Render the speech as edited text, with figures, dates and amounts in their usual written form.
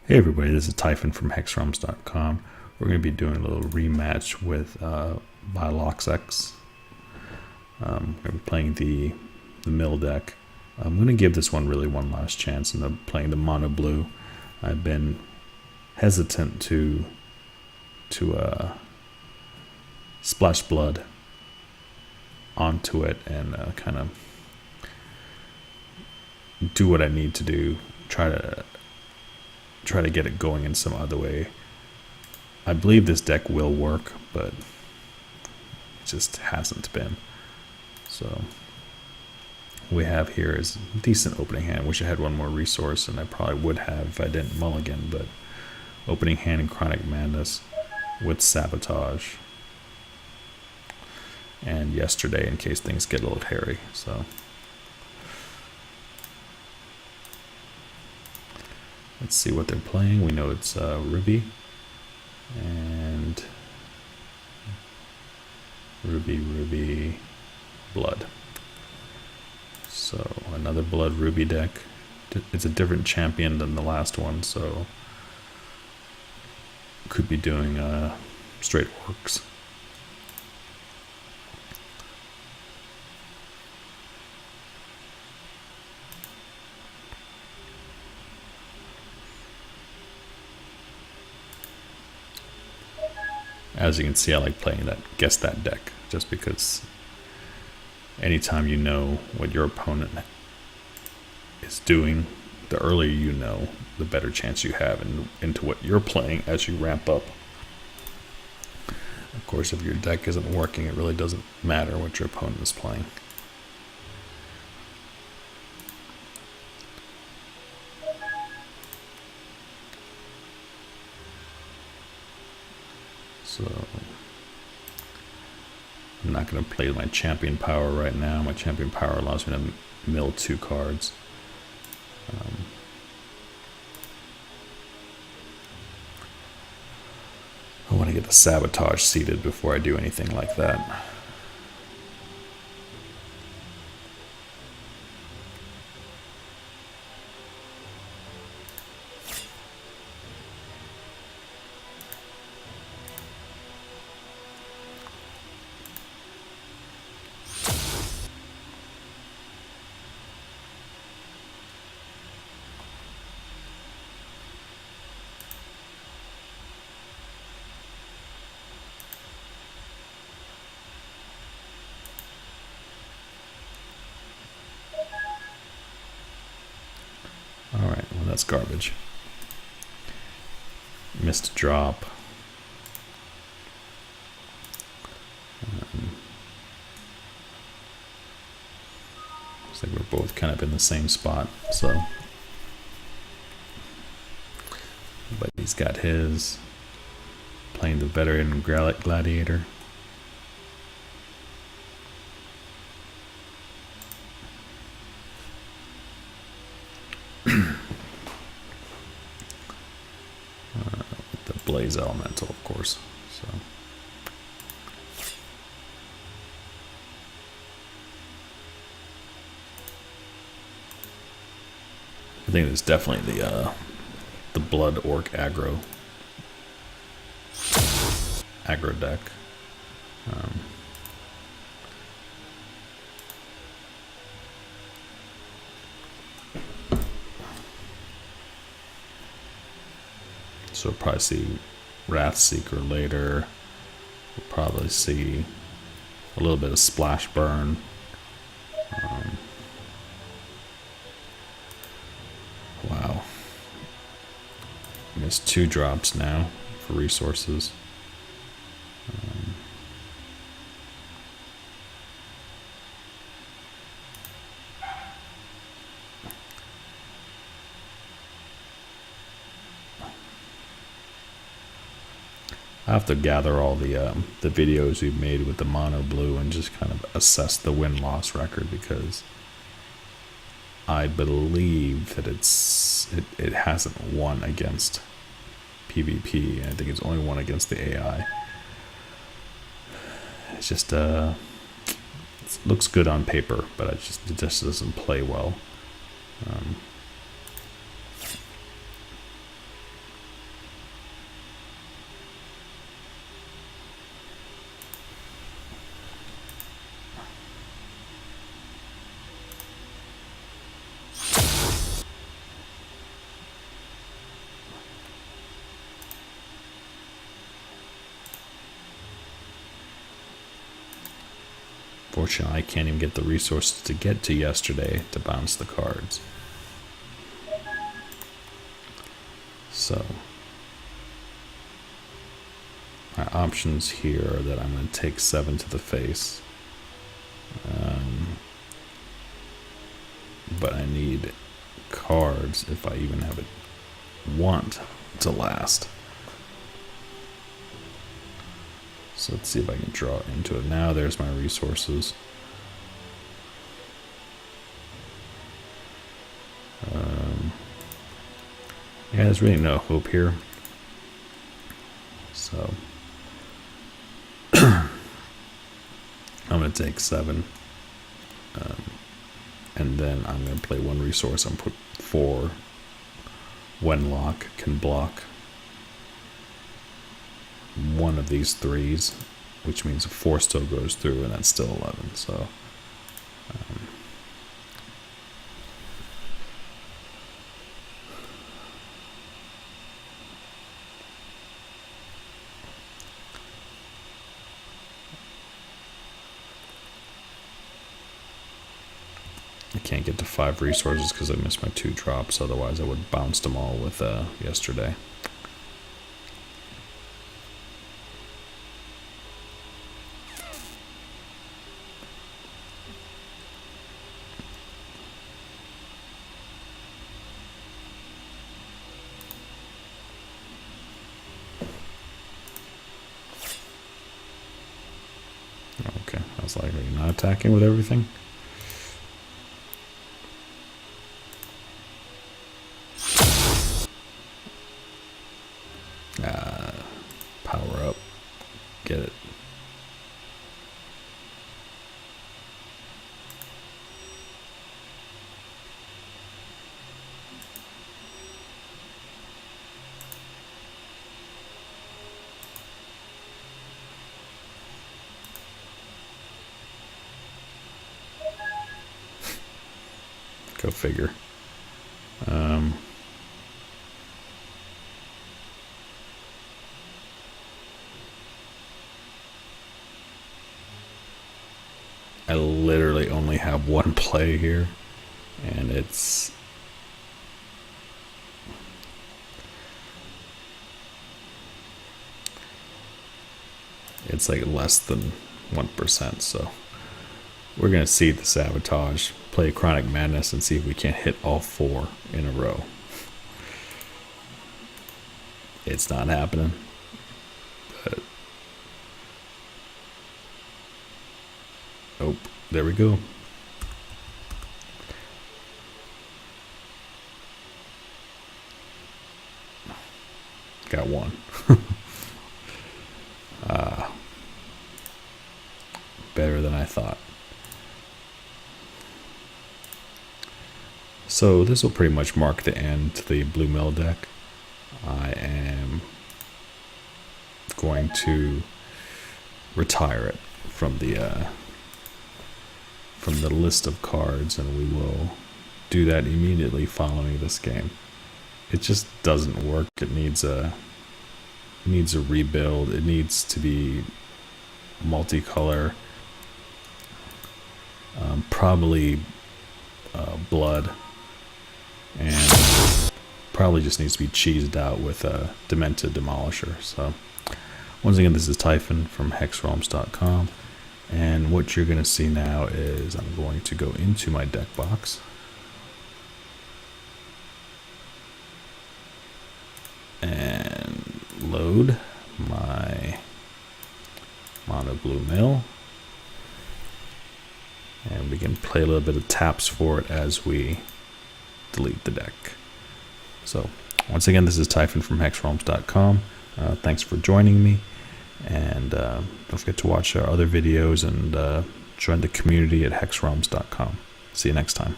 Hey everybody, this is Typhon from HEXRealms.com. We're going to be doing a little rematch with Vylokx. I'm going to be playing the mill deck. I'm going to give this one really one last chance, and I'm playing the mono blue. I've been hesitant to splash blood onto it and kind of do what I need to do, try to get it going in some other way. I believe this deck will work, but it just hasn't been. So what we have here is a decent opening hand. Wish I had one more resource, and I probably would have if I didn't mulligan, but opening hand in Chronic Madness with Sabotage. And yesterday, in case things get a little hairy. So let's see what they're playing. We know it's Ruby and Ruby, Blood. So another Blood Ruby deck. It's a different champion than the last one, so could be doing straight orcs. As you can see, I like playing that guess that deck, just because anytime you know what your opponent is doing, the earlier you know, the better chance you have into what you're playing as you ramp up. Of course, if your deck isn't working, it really doesn't matter what your opponent is playing. So I'm not going to play my champion power right now. My champion power allows me to mill 2 cards. I want to get the Sabotage seated before I do anything like that. Alright, well that's garbage. Missed a drop. Looks like we're both kind of in the same spot, so. But he's got his. Playing the veteran gladiator. Blaze elemental, of course. So I think it's definitely the blood orc aggro deck. So we'll probably see Wrathseeker later. We'll probably see a little bit of Splash Burn. Wow. Missed 2 drops now for resources. I have to gather all the videos we've made with the mono blue and just kind of assess the win-loss record, because I believe that it hasn't won against PvP. I think it's only won against the AI. It's just it looks good on paper, but it just doesn't play well. Unfortunately, I can't even get the resources to get to yesterday to bounce the cards. So my options here are that I'm going to take 7 to the face. But I need cards if I even have it want to last. So let's see if I can draw into it now. There's my resources. Yeah, there's really no hope here. So I'm going to take 7. And then I'm going to play 1 resource and put 4. Vylokx can block one of these 3s, which means a 4 still goes through, and that's still 11. So I can't get to 5 resources because I missed my 2 drops. Otherwise, I would have bounced them all with yesterday. Okay, I was like, are you not attacking with everything? Power up. Get it. Go figure. I literally only have 1 play here, and it's like less than 1%. So we're gonna see the sabotage, play Chronic Madness, and see if we can't hit all 4 in a row. It's not happening, but oh, there we go. Got 1. Better than I thought. So this will pretty much mark the end to the Blue Mill deck. I am going to retire it from the list of cards, and we will do that immediately following this game. It just doesn't work. It needs a rebuild. It needs to be multicolor, probably blood, and probably just needs to be cheesed out with a Demented Demolisher. So once again, this is Typhon from HEXRealms.com, and what you're going to see now is I'm going to go into my deck box and load my Mono Blue Mill, and we can play a little bit of taps for it as we delete the deck. So once again, this is Typhon from HEXRealms.com. Thanks for joining me, and don't forget to watch our other videos and join the community at HEXRealms.com. See you next time.